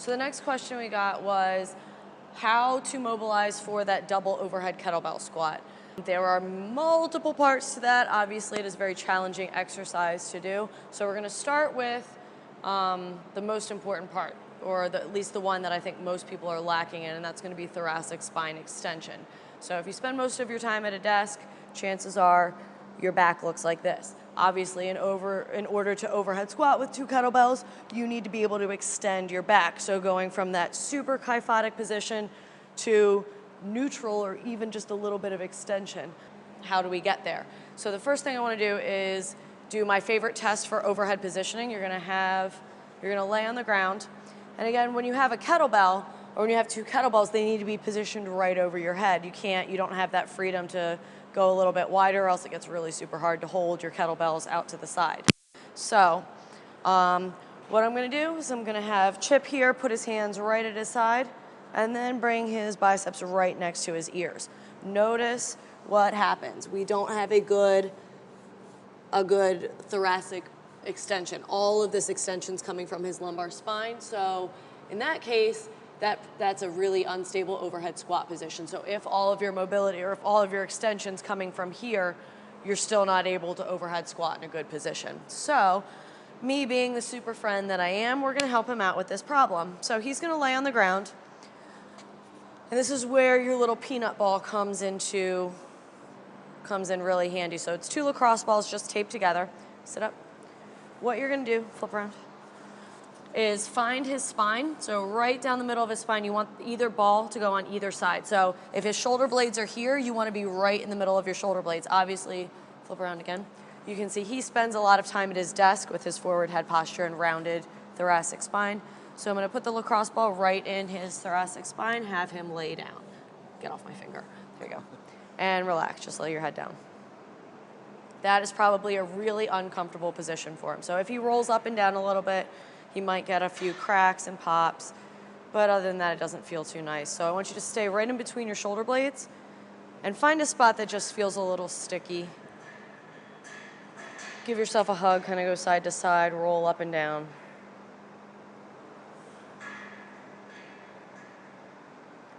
So the next question we got was how to mobilize for that double overhead kettlebell squat. There are multiple parts to that. Obviously, it is a very challenging exercise to do. So we're going to start with the most important part, or at least the one that I think most people are lacking in, and that's going to be thoracic spine extension. So if you spend most of your time at a desk, chances are your back looks like this. Obviously, in order to overhead squat with 2 kettlebells, you need to be able to extend your back. So going from that super kyphotic position to neutral or even just a little bit of extension. How do we get there? So the first thing I want to do is do my favorite test for overhead positioning. You're going to lay on the ground. And again, when you have a kettlebell, or when you have 2 kettlebells, they need to be positioned right over your head. You don't have that freedom to go a little bit wider, or else it gets really super hard to hold your kettlebells out to the side. So what I'm going to do is I'm going to have Chip here put his hands right at his side and then bring his biceps right next to his ears. Notice what happens. We don't have a good thoracic extension. All of this extension's coming from his lumbar spine. So in that case, that's a really unstable overhead squat position. So if all of your mobility or if all of your extension's coming from here, you're still not able to overhead squat in a good position. So me being the super friend that I am, we're gonna help him out with this problem. So he's gonna lay on the ground, and this is where your little peanut ball comes in really handy. So it's 2 lacrosse balls just taped together. Sit up. What you're gonna do, flip around, is find his spine. So right down the middle of his spine, you want either ball to go on either side. So if his shoulder blades are here, you want to be right in the middle of your shoulder blades. Obviously, flip around again. You can see he spends a lot of time at his desk with his forward head posture and rounded thoracic spine. So I'm going to put the lacrosse ball right in his thoracic spine, have him lay down. Get off my finger. There you go. And relax, just lay your head down. That is probably a really uncomfortable position for him. So if he rolls up and down a little bit, he might get a few cracks and pops, but other than that, it doesn't feel too nice. So I want you to stay right in between your shoulder blades and find a spot that just feels a little sticky. Give yourself a hug, kind of go side to side, roll up and down.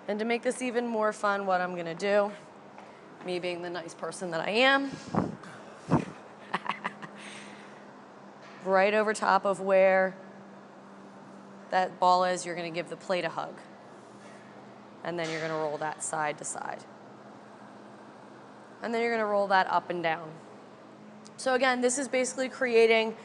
And to make this even more fun, what I'm gonna do, me being the nice person that I am, right over top of where that ball is, you're going to give the plate a hug. And then you're going to roll that side to side. And then you're going to roll that up and down. So again, this is basically creating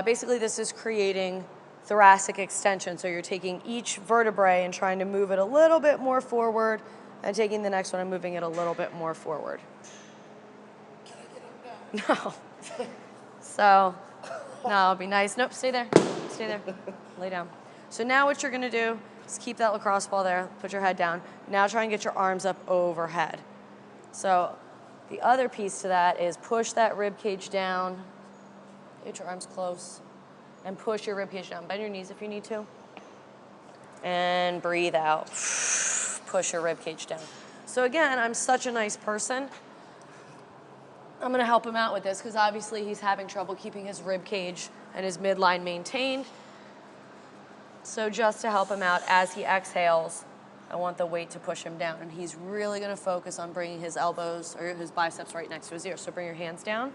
basically this is creating thoracic extension. So you're taking each vertebrae and trying to move it a little bit more forward, and taking the next one and moving it a little bit more forward. Can I get up now? No. So, no, it'll be nice. Nope, stay there. Stay there. Lay down. So now what you're going to do is keep that lacrosse ball there. Put your head down. Now try and get your arms up overhead. So the other piece to that is push that rib cage down. Get your arms close. And push your rib cage down. Bend your knees if you need to. And breathe out. Push your rib cage down. So again, I'm such a nice person. I'm going to help him out with this because obviously he's having trouble keeping his rib cage and his midline maintained. So just to help him out as he exhales, I want the weight to push him down. And he's really going to focus on bringing his elbows or his biceps right next to his ears. So bring your hands down.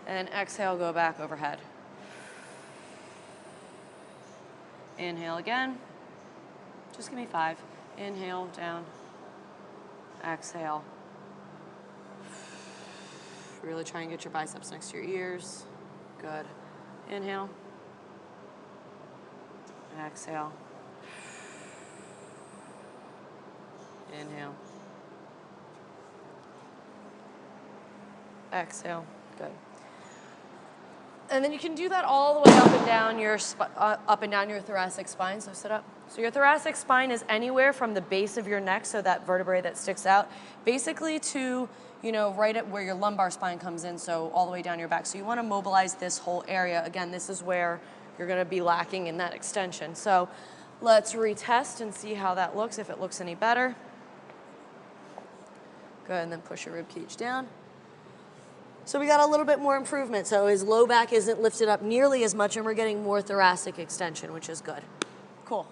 And exhale, go back overhead. Inhale again. Just give me 5. Inhale, down. Exhale. Really try and get your biceps next to your ears. Good. Inhale. Exhale. Inhale. Exhale. Good. And then you can do that all the way up and down your thoracic spine. So sit up. So your thoracic spine is anywhere from the base of your neck, so that vertebrae that sticks out, basically to, right at where your lumbar spine comes in, so all the way down your back. So you want to mobilize this whole area. Again, this is where you're going to be lacking in that extension. So let's retest and see how that looks, if it looks any better. Good, and then push your rib cage down. So we got a little bit more improvement. So his low back isn't lifted up nearly as much, and we're getting more thoracic extension, which is good. Cool.